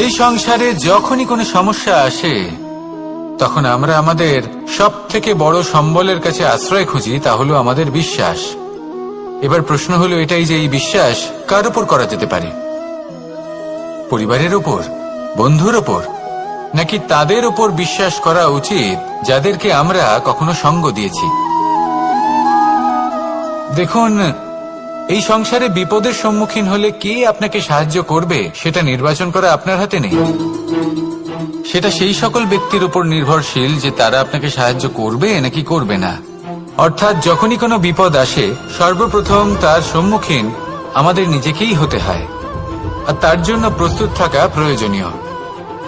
এই সংসারে যখনই কোনো সমস্যা আসে তখন আমরা আমাদের সব থেকে বড় সম্বলের কাছে আশ্রয় খুঁজি, তা হলো আমাদের বিশ্বাস। এবার প্রশ্ন হলো এটাই যে এই বিশ্বাস কার উপর করা যেতে পারে? পরিবারের উপর, বন্ধুর উপর, নাকি তাদের উপর বিশ্বাস করা উচিত যাদেরকে আমরা কখনো সঙ্গ দিয়েছি? দেখুন, এই সংসারে বিপদের সম্মুখীন হলে কে আপনাকে সাহায্য করবে সেটা নির্বাচন করা আপনার হাতে নেই। সেটা সেই সকল ব্যক্তির উপর নির্ভরশীল যে তারা আপনাকে সাহায্য করবে নাকি করবে না। অর্থাৎ যখনই কোনো বিপদ আসে সর্বপ্রথম তার সম্মুখীন আমাদের নিজেকেই হতে হয়, আর তার জন্য প্রস্তুত থাকা প্রয়োজনীয়।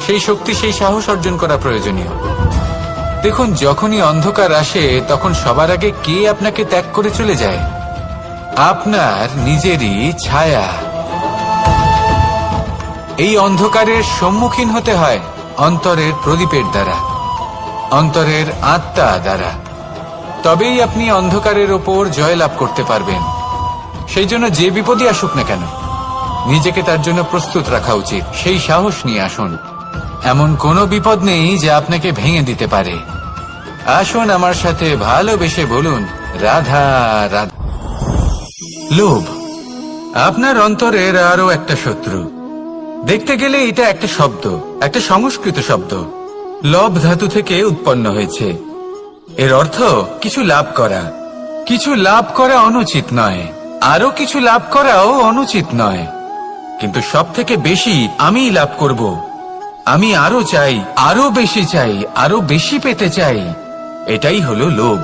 সেই শক্তি, সেই সাহস অর্জন করা প্রয়োজনীয়। দেখুন, যখনই অন্ধকার আসে তখন সবার আগে কে আপনাকে ত্যাগ করে চলে যায়? আপনার নিজেরই ছায়া। এই অন্ধকারের সম্মুখীন হতে হয় অন্তরের প্রদীপের দ্বারা, অন্তরের আত্মা দ্বারা। তবেই আপনি অন্ধকারের ওপর জয়লাভ করতে পারবেন। সেই জন্য যে বিপদই আসুক না কেন নিজেকে তার জন্য প্রস্তুত রাখা উচিত। সেই সাহস নিয়ে আসুন। এমন কোনো বিপদ নেই যে আপনাকে ভেঙে দিতে পারে। আসুন আমার সাথে ভালোবেসে বলুন, রাধা রাধা। লোভ আপনার অন্তরের আরো একটা শত্রু। দেখতে গেলে এটা একটা শব্দ, একটা সংস্কৃত শব্দ। লব ধাতু থেকে উৎপন্ন হয়েছে। এর অর্থ কিছু লাভ করা। কিছু লাভ করা অনুচিত নয়, আরো কিছু লাভ করাও অনুচিত নয়, কিন্তু সব থেকে বেশি আমি লাভ করব, আমি আরো চাই, আরো বেশি চাই, আরো বেশি পেতে চাই, এটাই হলো লোভ।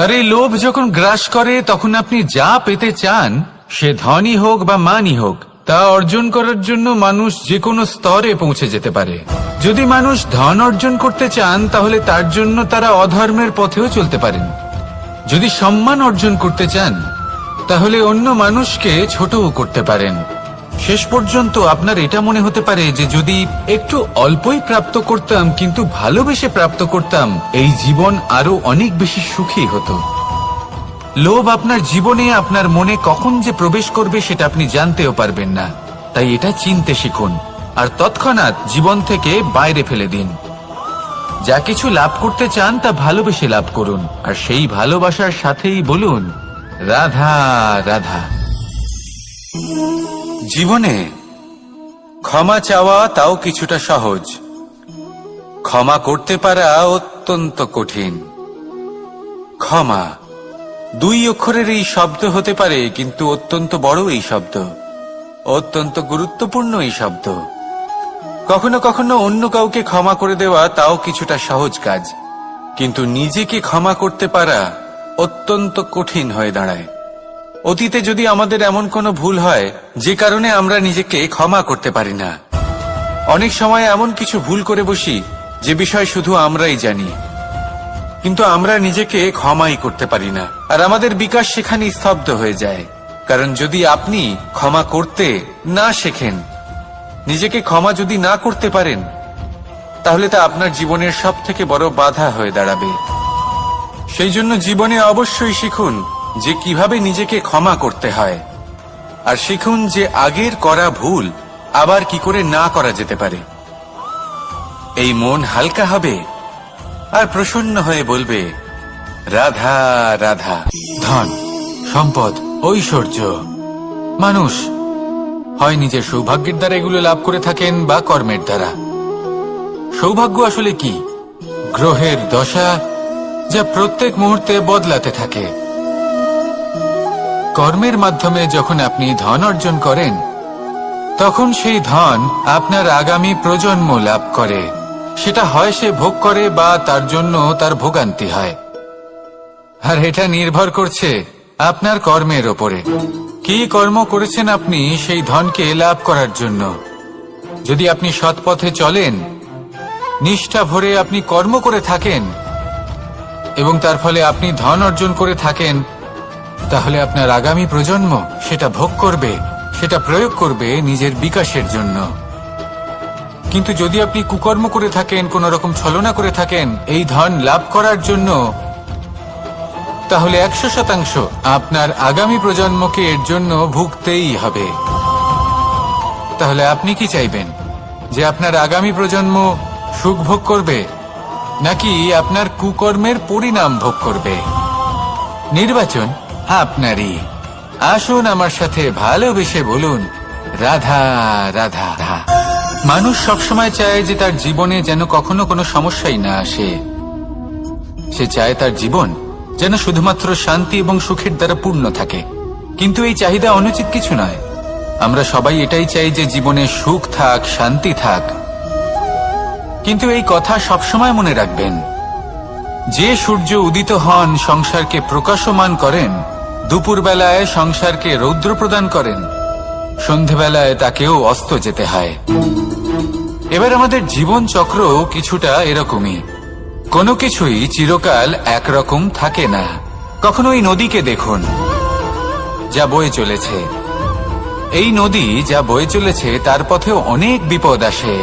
আর এই লোভ যখন গ্রাস করে তখন আপনি যা পেতে চান, সে ধনই হোক বা মানই হোক, তা অর্জন করার জন্য মানুষ যে কোনো স্তরে পৌঁছে যেতে পারে। যদি মানুষ ধন অর্জন করতে চান তাহলে তার জন্য তারা অধর্মের পথেও চলতে পারেন। যদি সম্মান অর্জন করতে চান তাহলে অন্য মানুষকে ছোটও করতে পারেন। শেষ পর্যন্ত আপনার এটা মনে হতে পারে যে যদি একটু অল্পই প্রাপ্ত করতাম, কিন্তু ভালোবেসে প্রাপ্ত করতাম, এই জীবন আরো অনেক বেশি সুখী হতো। লোভ আপনার জীবনে, আপনার মনে কখন যে প্রবেশ করবে সেটা আপনি জানতেও পারবেন না। তাই এটা চিনতে শিখুন আর তৎক্ষণাৎ জীবন থেকে বাইরে ফেলে দিন। যা কিছু লাভ করতে চান তা ভালোবেসে লাভ করুন, আর সেই ভালোবাসার সাথেই বলুন, রাধা রাধা। জীবনে ক্ষমা চাওয়া তাও কিছুটা সহজ, ক্ষমা করতে পারা অত্যন্ত কঠিন। ক্ষমা দুই অক্ষরের এই শব্দ হতে পারে, কিন্তু অত্যন্ত বড় এই শব্দ, অত্যন্ত গুরুত্বপূর্ণ এই শব্দ। কখনো কখনো অন্য কাউকে ক্ষমা করে দেওয়া তাও কিছুটা সহজ কাজ, কিন্তু নিজেকে ক্ষমা করতে পারা অত্যন্ত কঠিন হয়ে দাঁড়ায়। অতীতে যদি আমাদের এমন কোনো ভুল হয় যে কারণে আমরা নিজেকে ক্ষমা করতে পারি না, অনেক সময় এমন কিছু ভুল করে বসি যে বিষয় শুধু আমরাই জানি, কিন্তু আমরা নিজেকে ক্ষমাই করতে পারি না, আর আমাদের বিকাশ সেখানে স্তব্ধ হয়ে যায়। কারণ যদি আপনি ক্ষমা করতে না শেখেন, নিজেকে ক্ষমা যদি না করতে পারেন, তাহলে তা আপনার জীবনের সব থেকে বড় বাধা হয়ে দাঁড়াবে। সেই জন্য জীবনে অবশ্যই শিখুন যে কিভাবে নিজেকে ক্ষমা করতে হয়, আর শিখুন যে আগের করা ভুল আবার কি করে না করা যেতে পারে। এই মন হালকা হবে আর প্রসন্ন হয়ে বলবে, রাধা রাধা। ধন, সম্পদ, ঐশ্বর্য, মানুষ হয় নিজের সৌভাগ্যের দ্বারা এগুলো লাভ করে থাকেন বা কর্মের দ্বারা। সৌভাগ্য আসলে কি? গ্রহের দশা যা প্রত্যেক মুহূর্তে বদলাতে থাকে। কর্মের মাধ্যমে যখন আপনি ধন অর্জন করেন তখন সেই ধন আপনার আগামী প্রজন্ম লাভ করে। সেটা হয় সে ভোগ করে বা তার জন্য তার ভোগান্তি হয়, আর এটা নির্ভর করছে আপনার কর্মের ওপরে। কি কর্ম করেছেন আপনি সেই ধনকে লাভ করার জন্য? যদি আপনি সৎ পথে চলেন, নিষ্ঠা ভরে আপনি কর্ম করে থাকেন এবং তার ফলে আপনি ধন অর্জন করে থাকেন, তাহলে আপনার আগামী প্রজন্ম সেটা ভোগ করবে, সেটা প্রয়োগ করবে নিজের বিকাশের জন্য। কিন্তু যদি আপনি কুকর্ম করে থাকেন, কোন রকম ছলনা করে থাকেন এই ধন লাভ করার জন্য, তাহলে 100% আপনার আগামী প্রজন্মকে এর জন্য ভুগতেই হবে। তাহলে আপনি কি চাইবেন? যে আপনার আগামী প্রজন্ম সুখ ভোগ করবে নাকি আপনার কুকর্মের পরিণাম ভোগ করবে? নির্বাচন আপনারই। আসুন আমার সাথে ভালোবেসে বলুন, রাধা রাধা রাধা। মানুষ সবসময় চায় যে তার জীবনে যেন কখনো কোনো সমস্যাই না আসে। সে চায় তার জীবন যেন শুধুমাত্র শান্তি এবং সুখের দ্বারা পূর্ণ থাকে। কিন্তু এই চাহিদা অনুচিত কিছু নয়। আমরা সবাই এটাই চাই যে জীবনে সুখ থাক, শান্তি থাক। কিন্তু এই কথা সবসময় মনে রাখবেন, যে সূর্য উদিত হন সংসারকে প্রকাশমান করেন, দুপুরবেলায় সংসারকে রৌদ্র প্রদান করেন, সন্ধেবেলায় তাকেও অস্ত যেতে হয়। এবার আমাদের জীবন চক্র কিছুটা এরকমই। কোনো কিছুই চিরকাল একরকম থাকে না। কখনো এই নদীকে দেখুন যা বয়ে চলেছে। এই নদী যা বয়ে চলেছে তার পথেও অনেক বিপদ আসে।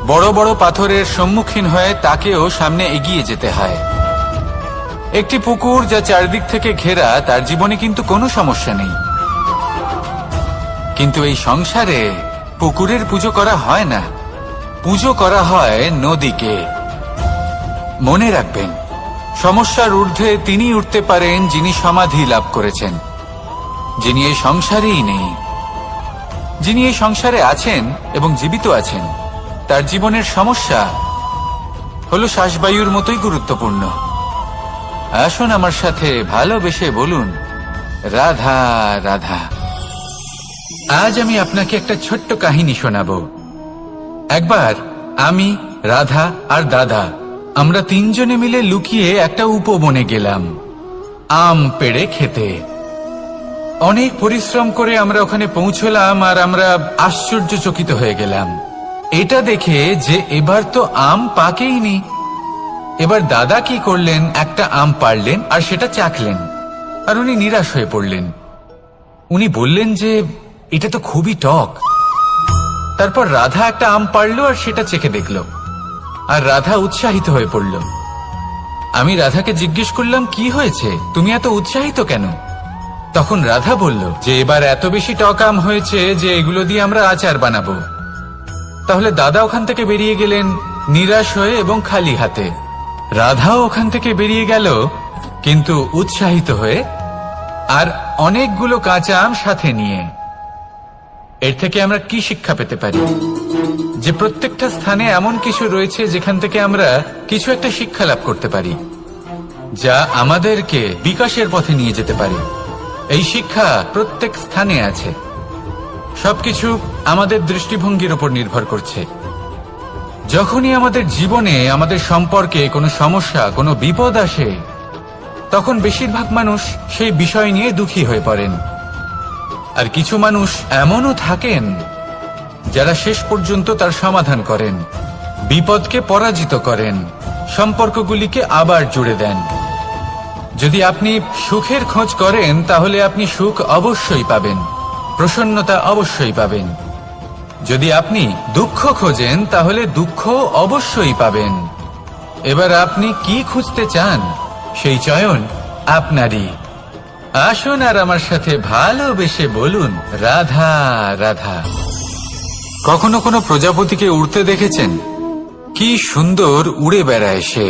বড় বড় পাথরের সম্মুখীন হয়ে তাকেও সামনে এগিয়ে যেতে হয়। একটি পুকুর যা চারদিক থেকে ঘেরা, তার জীবনে কিন্তু কোনো সমস্যা নেই। কিন্তু এই সংসারে পুকুরের পুজো করা হয় না, পুজো করা হয় নদীকে। মনে রাখবেন, সমস্যার ঊর্ধ্বে তিনি উঠতে পারেন যিনি সমাধি লাভ করেছেন, যিনি এই সংসারেই নেই। যিনি এই সংসারে আছেন এবং জীবিত আছেন, তার জীবনের সমস্যা হলো শ্বাসবায়ুর মতোই গুরুত্বপূর্ণ। আসুন আমার সাথে ভালোবেসে বলুন, রাধা রাধা। আজ আমি আপনাকে একটা ছোট্ট কাহিনী শোনাবো। একবার আমি, রাধা আর দাদা, আমরা তিনজনে মিলে লুকিয়ে একটা উপবনে গেলাম আম পেড়ে খেতে। অনেক পরিশ্রম করে আমরা ওখানে পৌঁছলাম আর আমরা আশ্চর্যচকিত হয়ে গেলাম এটা দেখে যে এবার তো আম পাকেইনি। এবার দাদা কি করলেন, একটা আম পাড়লেন আর সেটা চাখলেন, আর উনি নিরাশ হয়ে পড়লেন। উনি বললেন যে এটা তো খুবই টক। তারপর রাধা একটা আম পাড়লো আর সেটা চেখে দেখল, আর রাধা উৎসাহিত হয়ে পড়ল। আমি রাধাকে জিজ্ঞেস করলাম, কি হয়েছে, তুমি এত উৎসাহিত কেন? তখন রাধা বলল যে এবার এত বেশি টক আম হয়েছে যে এগুলো দিয়ে আমরা আচার বানাবো। তাহলে দাদা ওখান থেকে বেরিয়ে গেলেন নিরাশ হয়ে এবং খালি হাতে। রাধাও ওখান থেকে বেরিয়ে গেল কিন্তু উৎসাহিত হয়ে, আর অনেকগুলো কাঁচা আম সাথে নিয়ে। এর থেকে আমরা কি শিক্ষা পেতে পারি? যে প্রত্যেকটা স্থানে এমন কিছু রয়েছে যেখান থেকে আমরা কিছু একটা শিক্ষা লাভ করতে পারি, যা আমাদেরকে বিকাশের পথে নিয়ে যেতে পারে। এই শিক্ষা প্রত্যেক স্থানে আছে। সবকিছু আমাদের দৃষ্টিভঙ্গির উপর নির্ভর করছে। যখনই আমাদের জীবনে, আমাদের সম্পর্কে কোনো সমস্যা, কোনো বিপদ আসে, তখন বেশিরভাগ মানুষ সেই বিষয় নিয়ে দুঃখী হয়ে পড়েন। আর কিছু মানুষ এমনও থাকেন যারা শেষ পর্যন্ত তার সমাধান করেন, বিপদকে পরাজিত করেন, সম্পর্কগুলিকে আবার জুড়ে দেন। যদি আপনি সুখের খোঁজ করেন তাহলে আপনি সুখ অবশ্যই পাবেন, প্রসন্নতা অবশ্যই পাবেন। যদি আপনি দুঃখ খোঁজেন তাহলে দুঃখ অবশ্যই পাবেন। এবার আপনি কি খুঁজতে চান, সেই চয়ন আপনারই। আসুন আর আমার সাথে ভালোবেসে বলুন, রাধা রাধা। কখনো কোনো প্রজাপতিকে উড়তে দেখেছেন? কি সুন্দর উড়ে বেড়ায় সে,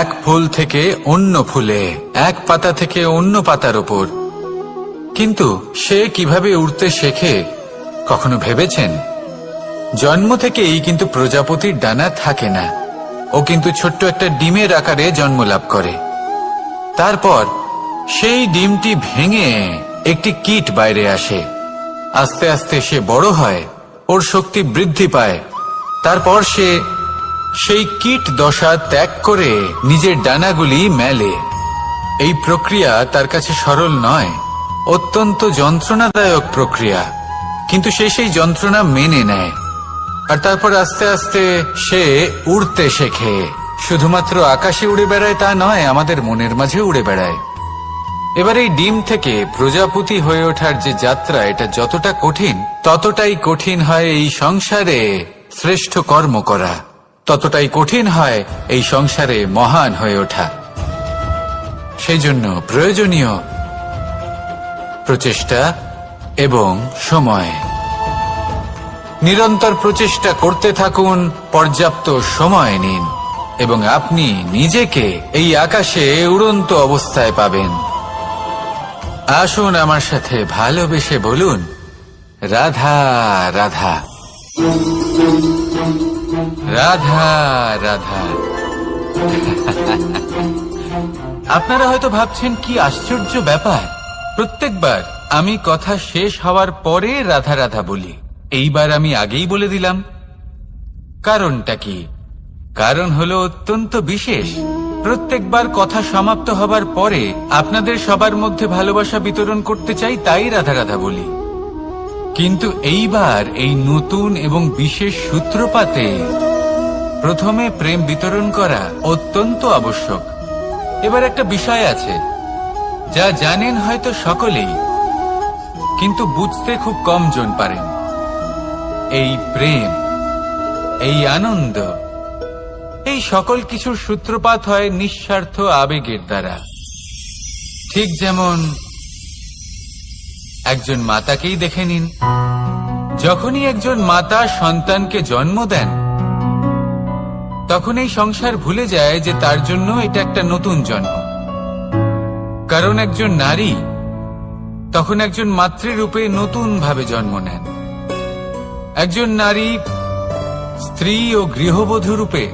এক ফুল থেকে অন্য ফুলে, এক পাতা থেকে অন্য পাতার ওপর। কিন্তু সে কিভাবে উড়তে শেখে কখনো ভেবেছেন? জন্ম থেকেই কিন্তু প্রজাপতির ডানা থাকে না। ও কিন্তু ছোট্ট একটা ডিমের আকারে জন্ম লাভ করে। তারপর সেই ডিমটি ভেঙে একটি কীট বাইরে আসে। আস্তে আস্তে সে বড় হয়, ওর শক্তি বৃদ্ধি পায়। তারপর সে সেই কীট দশা ত্যাগ করে নিজের ডানাগুলি মেলে। এই প্রক্রিয়া তার কাছে সরল নয়, অত্যন্ত যন্ত্রণাদায়ক প্রক্রিয়া, কিন্তু সে সেই যন্ত্রণা মেনে নেয়। আর তারপর আস্তে আস্তে সে উড়তে শেখে। শুধুমাত্র আকাশে উড়ে বেড়ায় তা নয়, আমাদের মনের মাঝে উড়ে বেড়ায়। এবার এই ডিম থেকে প্রজাপতি হয়ে ওঠার যে যাত্রা, এটা যতটা কঠিন, ততটাই কঠিন হয় এই সংসারে শ্রেষ্ঠ কর্ম করা, ততটাই কঠিন হয় এই সংসারে মহান হয়ে ওঠা। সেই জন্য প্রয়োজনীয় প্রচেষ্টা এবং সময়। নিরন্তর প্রচেষ্টা করতে থাকুন, পর্যাপ্ত সময় নিন এবং আপনি নিজেকে এই আকাশে উড়ন্ত অবস্থায় পাবেন। আসুন আমার সাথে ভালোবেসে বলুন, রাধা রাধা, রাধা রাধা। আপনারা হয়তো ভাবছেন কি আশ্চর্য ব্যাপার, প্রত্যেকবার আমি কথা শেষ হওয়ার পরে রাধা রাধা বলি। এইবার আমি আগেই বলে দিলাম। কারণটা কি? কারণ হলো অত্যন্ত বিশেষ। প্রত্যেকবার কথা সমাপ্ত হবার পরে আপনাদের সবার মধ্যে ভালোবাসা বিতরণ করতে চাই, তাই রাধা রাধা বলি। কিন্তু এইবার এই নতুন এবং বিশেষ সূত্রপাতে প্রথমে প্রেম বিতরণ করা অত্যন্ত আবশ্যক। এবার একটা বিষয় আছে যা জানেন হয়তো সকলেই, কিন্তু বুঝতে খুব কম জন পারেন। এই প্রেম, এই আনন্দ, এই সকল কিছুর সূত্রপাত হয় নিঃস্বার্থ আবেগের দ্বারা। ঠিক যেমন একজন মাতাকেই দেখে নিন। যখনই একজন মাতা সন্তানকে জন্ম দেন, তখন এই সংসার ভুলে যায় যে তার জন্য এটা একটা নতুন জন্ম। কারণ একজন নারী তখন একজন মাতৃরূপে নতুন ভাবে জন্ম নেন। একজন নারী স্ত্রী ও গৃহবধূ রূপে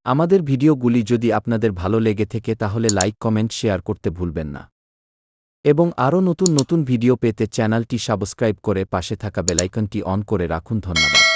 আমাদের ভিডিওগুলি যদি আপনাদের ভালো লেগে থাকে তাহলে লাইক কমেন্ট শেয়ার করতে ভুলবেন না এবং আরও নতুন নতুন ভিডিও পেতে চ্যানেলটি সাবস্ক্রাইব করে পাশে থাকা বেলাইকনটি অন করে রাখুন। ধন্যবাদ।